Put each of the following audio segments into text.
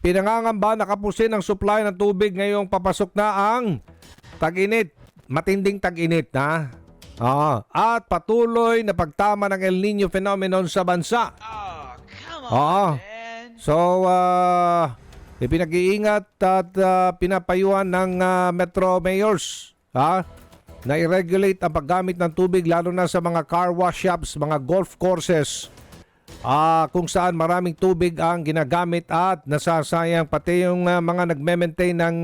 pinangangamba na kapusin ang supply ng tubig ngayong papasok na ang tag-init. Matinding tag-init na. At patuloy na pagtama ng El Nino phenomenon sa bansa. Oh, come Oo. on, man. So, ipinag-iingat at pinapayuhan ng Metro Mayors na i-regulate ang paggamit ng tubig lalo na sa mga car wash shops, mga golf courses kung saan maraming tubig ang ginagamit at nasasayang pati yung mga nagme-maintain ng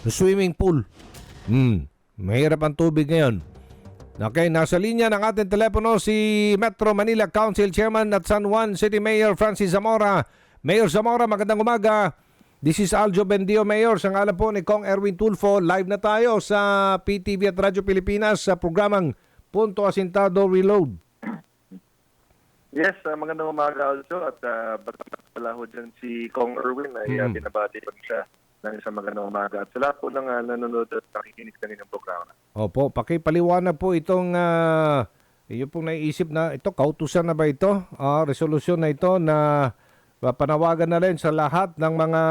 swimming pool. Mahirap ang tubig ngayon. Okay, nasa linya ng ating telepono si Metro Manila Council Chairman at San Juan City Mayor Francis Zamora. Mayor Zamora, magandang umaga. This is Aljo Bendio, Mayor. Sa ngalan po ni Kong Erwin Tulfo, live na tayo sa PTV at Radyo Pilipinas sa programang Punto Asintado Reload. Yes, magandang umaga also at batamat pala ho dyan si Kong Erwin ay binabati pa siya ng isang magandang umaga at sa lahat po ng nanonood at nakikinig kanina ng programa. Opo, pakipaliwanag po itong yung pong naiisip na ito, kautusan na ba ito? Resolusyon na ito na panawagan na rin sa lahat ng mga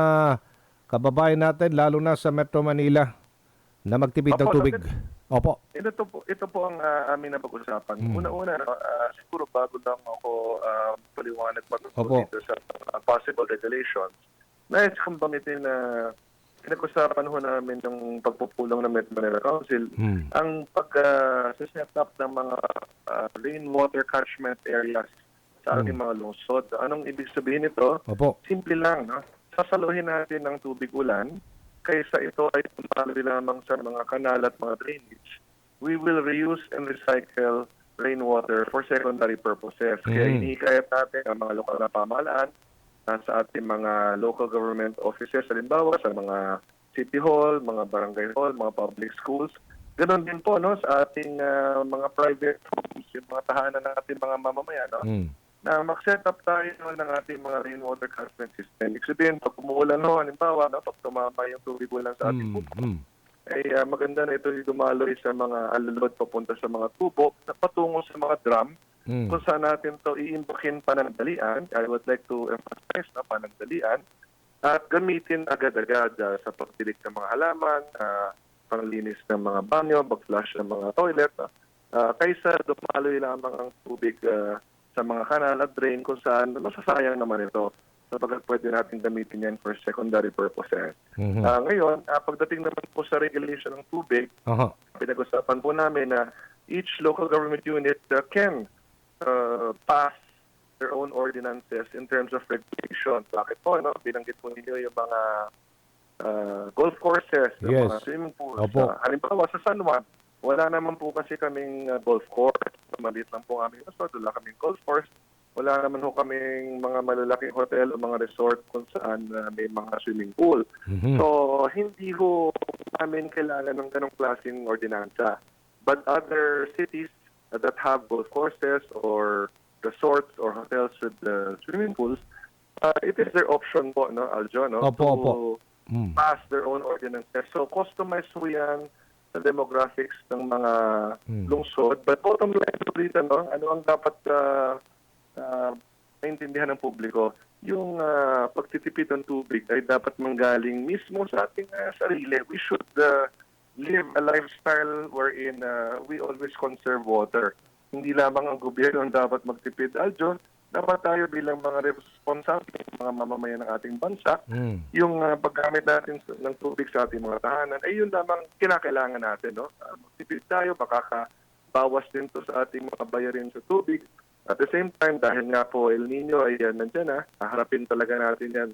kababayan natin lalo na sa Metro Manila na magtipid ng tubig. Opo. Ito po ang amin na pag-usapan. Una-una, siguro bago lang ako paliwanag dito sa possible regulations, nais kong banggitin na pinag-usapan ho namin ng pagpupulong ng Metro Manila Council ang pag-set up ng mga rainwater catchment areas sa ating mga lungsod. Anong ibig sabihin nito? Opo. Simple lang, no? Sasaluhin natin ng tubig ulan kaysa ito ay tumaloy lamang sa mga kanal at mga drainage. We will reuse and recycle rainwater for secondary purposes. Kaya hinihikayat natin ang mga lokal na pamahalaan sa ating mga local government offices, halimbawa sa mga city hall, mga barangay hall, mga public schools. Ganon din po no, sa ating mga private homes, yung mga tahanan ng ating mga mamamayan. No? Na mag-set up tayo ng ating mga rainwater catchment system. Ibig sabihin, pag umuulan ho, halimbawa, no, pag tumama yung tubig ulan sa ating puso, ay maganda na ito dumaloy sa mga alulod papunta sa mga tubo na patungo sa mga drum kung saan natin ito iimbakin panandalian. I would like to emphasize na panandalian at gamitin agad-agad sa pagdilig ng mga halaman, panglinis ng mga banyo, pag-flush ng mga toilet, kaysa dumaloy lamang ang tubig sa mga kanal at drain kung saan masasayang naman ito sapagkat pwede natin gamitin yan for secondary purposes. Ngayon, pagdating naman po sa regulation ng tubig, pinag-usapan po namin na each local government unit can pass their own ordinances in terms of regulation. Bakit po? No? Binanggit po ninyo yung mga golf courses, yung mga swimming pools. Halimbawa sa San Juan, wala naman po kasi kaming golf course. Maliit lang po aming resort. Wala kaming golf course. Wala naman po kaming mga malalaking hotel o mga resort kung saan may mga swimming pool. So, hindi ho namin kailangan ng ganong klaseng ordinansa. But other cities that have golf courses or resorts or hotels with swimming pools, it is their option po, no, Aljo, no, to pass their own ordinances. So, customize po yan sa demographics ng mga lungsod. But bottom line po dito, no, ano ang dapat maintindihan ng publiko? Yung pagtitipid ng tubig ay dapat manggaling mismo sa ating sarili. We should live a lifestyle wherein we always conserve water. Hindi lamang ang gobyerno ang dapat magtipid. Aljo, dapat tayo bilang mga responsable, mga mamamayan ng ating bansa, yung paggamit natin ng tubig sa ating mga tahanan, ay yun lamang kinakailangan natin. No? Magtipid tayo, makakabawas din to sa ating mga bayarin sa tubig. At the same time, dahil nga po El Nino ay nandyan na, haharapin talaga natin yan.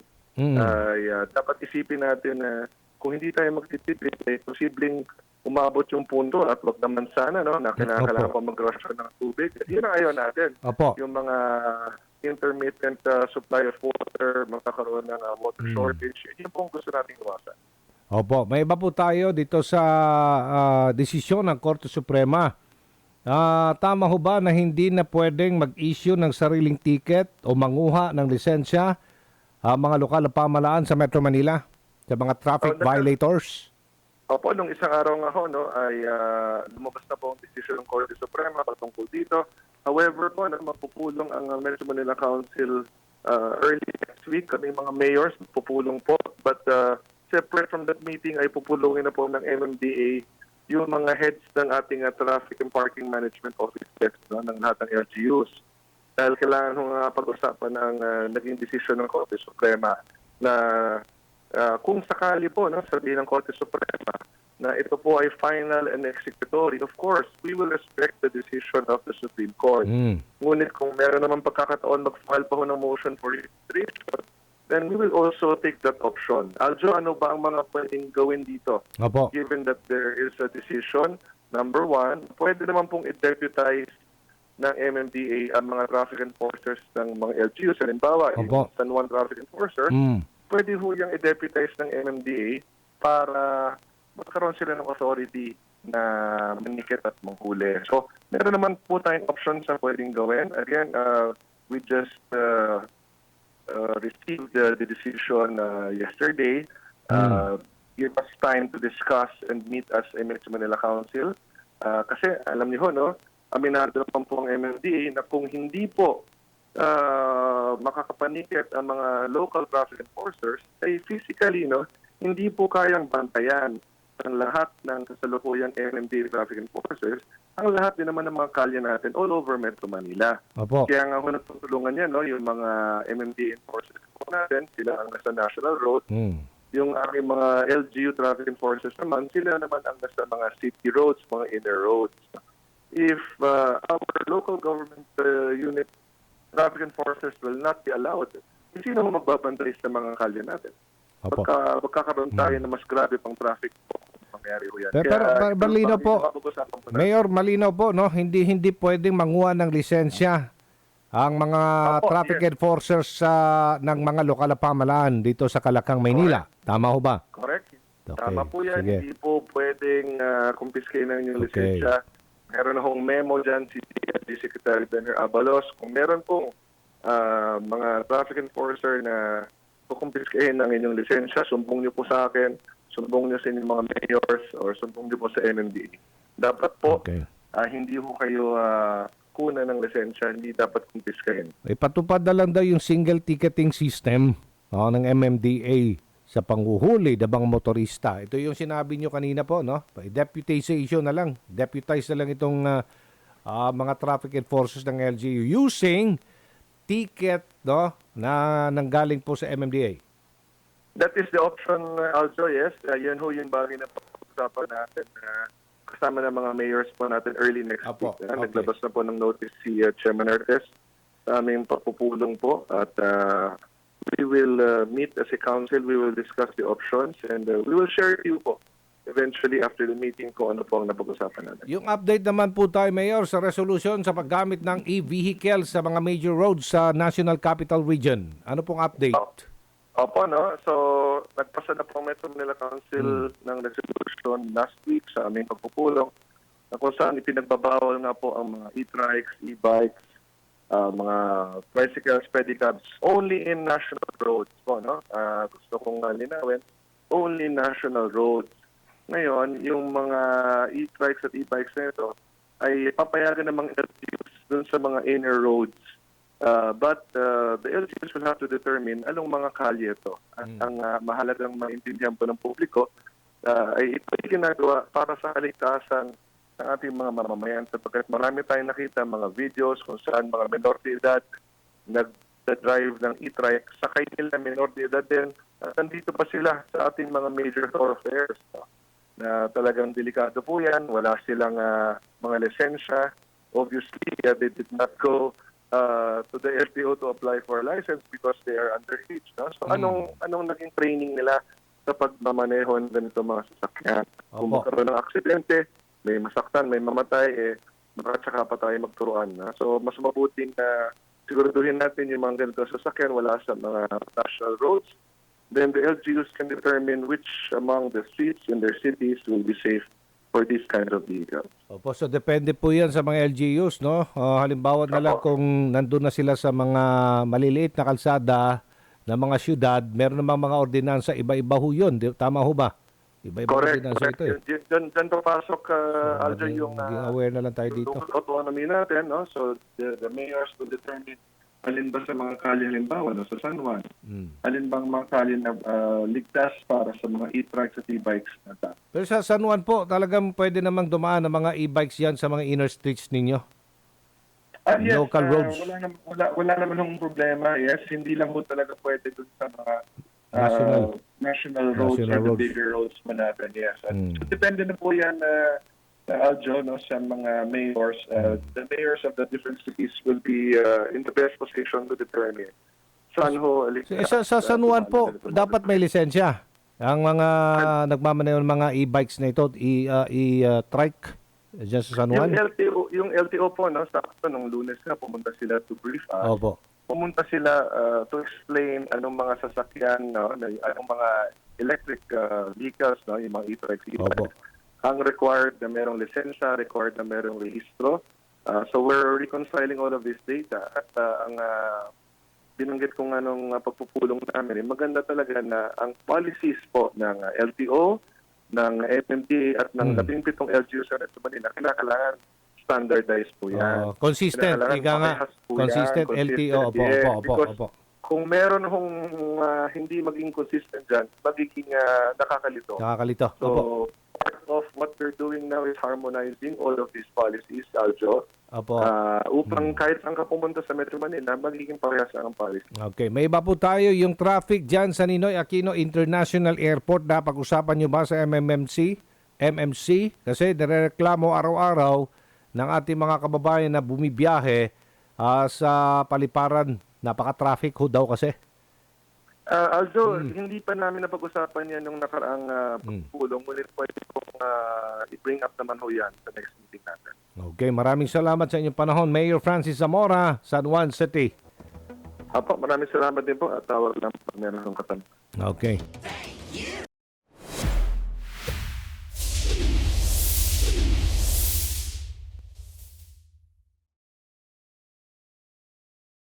Dapat isipin natin na kung hindi tayo magtitipid, ay posibleng umabot yung punto at wag naman sana no, na kailangan pa mag-ration ng tubig. Yun ang ayaw natin. Yung mga intermittent supply of water, magkakaroon ng water shortage, yun po ang gusto natin iwasan. Opo, may iba po tayo dito sa desisyon ng Korte Suprema. Tama ho ba na hindi na pwedeng mag-issue ng sariling ticket o manguha ng lisensya mga lokal na pamahalaan sa Metro Manila sa mga traffic violators? Opo, nung isang araw nga ho, no, ay lumabas na po ang desisyon ng Korte Suprema patungkol dito. However po, mapupulong ang Metro Manila Council early next week, kami mga mayors, pupulong po. But separate from that meeting ay pupulungin na po ng MMDA yung mga heads ng ating traffic and parking management offices, no, ng lahat ng LGUs. Dahil kailangan kong pag-usapan ng naging desisyon ng Korte Suprema na kung sakali po, no, sabihin ng Korte Suprema na ito po ay final and executory, of course, we will respect the decision of the Supreme Court. Ngunit kung meron naman pagkakataon mag-file pa ho ng motion for reiteration, then we will also take that option. Aljo, ano ba ang mga pwedeng gawin dito? Opo. Given that there is a decision, number one, pwede naman pong i-deputize ng MMDA ang mga traffic enforcers ng mga LGUs. Halimbawa, Opo. yung San Juan traffic enforcer, pwede ho yung i-deputize ng MMDA para magkaroon sila ng authority na manikit at manghuli. So, meron naman po tayong options na pwedeng gawin. Again, we just received the decision yesterday. Give us time to discuss and meet as a Metro Manila Council. Kasi alam niyo, no, aminado naman po ang MMDA na kung hindi po makakapanikit ang mga local traffic enforcers, ay physically, no, hindi po kayang bantayan ang lahat ng kasalukuyang MMDA traffic enforcers, ang lahat din naman ng mga kalye natin all over Metro Manila. Opo. Kaya nga ako nagtutulungan yan, no, yung mga MMDA enforcers po natin, sila ang nasa National Road. Yung aming mga LGU traffic enforcers naman, sila naman ang nasa mga city roads, mga inner roads. If our local government unit traffic enforcers will not be allowed, sino mo magbabantay sa mga kalye natin? Opo. Magkakaroon tayo na mas grabe pang traffic po. Mangyari ho yan. Pero malinaw po, Mayor, malinaw po, no? Hindi pwedeng manguha ng lisensya ang mga traffic enforcers ng mga lokal na pamahalaan dito sa Kalakang, Maynila. Tama ho ba? Correct. Okay, Tama po yan. sige. Hindi po pwedeng kumpiskain ng inyong lisensya. Meron akong memo dyan si Secretary Benner Abalos. Kung meron pong mga traffic enforcer na kukumpiskahin ng inyong lisensya, sumbong niyo po sa akin, sumbong niyo sa inyong mga mayors, or sumbong niyo po sa MMDA. Dapat po, hindi po kayo kuna ng lisensya, hindi dapat kumpiskahin. Ipatupad na lang daw yung single ticketing system ng MMDA sa panghuhuli ng mga motorista. Ito yung sinabi nyo kanina po, no? Deputization na lang. Deputize na lang itong mga traffic enforcers ng LGU using ticket, no, na nanggaling po sa MMDA. That is the option also, yes. Yan ho yung bagay na pag-usapan natin. Kasama ng mga mayors po natin early next week. Naglabas na po ng notice si Chairman Hertes sa aming pagpupulong po. At we will meet as a council, we will discuss the options, and we will share with you po eventually after the meeting kung ano po ang napag-usapan natin. Yung update naman po tayo, Mayor, sa resolution sa paggamit ng e-vehicle sa mga major roads sa National Capital Region. Ano pong update? Opo, no? So, nagpasa na po ang Metro Manila Council ng resolution last week sa aming pagpupulong na kung saan ipinagbabawal nga po ang mga e-trikes, e-bikes, mga tricycles, pedicabs, only in national roads po, no? Gusto kong linawin, only national roads. Ngayon, yung mga e-trikes at e-bikes na ito ay papayagan namang LGUs dun sa mga inner roads. But the LGUs will have to determine anong mga kalye ito. Ang mahalagang maintindihan po ng publiko ay ito ay ginagawa para sa kaligtasan ng ating mga mamamayan sapagkat marami tayong nakita mga videos kung saan mga menor de edad nag-drive ng e-trike, sakay nila menor de edad din at nandito pa sila sa ating mga major thoroughfares. Na talagang delikado po yan, wala silang mga lisensya. Obviously, they did not go to the LTO to apply for a license because they are underage. No? So anong naging training nila sa pagmamaneho ng ganito mga sasakyan? Kung magkaroon ng aksidente, may masaktan, may mamatay, tsaka pa tayo magturuan. Na? So mas mabuting siguraduhin natin yung mga ganito sasakyan wala sa mga national roads. Then the LGUs can determine which among the streets in their cities will be safe for these kinds of vehicles. Opo, so depende po yan sa mga LGUs, no? Halimbawa na lang kung nandun na sila sa mga maliliit na kalsada na mga syudad, meron namang mga ordinansa, iba-iba ho yun. Tama ho ba? Iba-iba ordinansa ito eh. Diyan papasok, Aljo, yung aware na lang tayo dito. Local autonomy natin, no? So the mayors will determine alin ba sa mga kalye halimbawa no, sa San Juan, Mm. alin bang mga kalye na ligtas para sa mga e-trikes at e-bikes na tao. Pero sa San Juan po, talagang pwede namang dumaan ng mga e-bikes yan sa mga inner streets ninyo. Yes, Local roads. wala naman hong problema. Yes, hindi lang ho talaga pwede dun sa mga national roads National or roads. the bigger roads man natin. Yes. At Mm. so, depende na po yan, Aljo, no, sa mga mayors. The mayors of the different cities will be in the best position to determine saan ho Sa San Juan po, dapat may lisensya. Ang mga nagmamaneho ng mga e-bikes na ito, e-trike, dyan sa San Juan. Yung LTO po, no, sakto nung Lunes na pumunta sila to brief us. Opo. Pumunta sila to explain anong mga sasakyan, no, anong mga electric vehicles, no, yung mga e-trikes, Opo. ang required na merong lisensya, required na merong rehistro. So we're reconciling all of this data at ang binanggit kong anong pagpupulong namin, maganda talaga na ang policies po ng LTO, ng FMTA at ng 17 LGU sa Metro Manila, kailangan standardized po yan. Consistent, Kailangan ika nga. parehas po yan, Consistent LTO. Opo, yes. opo, Because opo. kung meron hong hindi maging consistent dyan, magiging nakakalito. Nakakalito. So, Opo. part of what we're doing now is harmonizing all of these policies, Aljo, Opo. upang kahit saan ka pumunta sa Metro Manila, magiging parehas ang policy. Okay, may iba po tayo yung traffic dyan sa Ninoy Aquino International Airport. Napag-usapan nyo ba sa MMC? Kasi nirereklamo araw-araw ng ating mga kababayan na bumibiyahe sa paliparan. Napaka-traffic ho daw kasi. Aljo, hindi pa namin napag-usapan yan nung nakaraang pagpulong. Ngunit pwede kong i-bring up naman ho yan sa next meeting natin. Okay, maraming salamat sa inyong panahon. Mayor Francis Zamora, San Juan City. Apo, maraming salamat din po at tawag lang pag meron ng katanungan. Okay.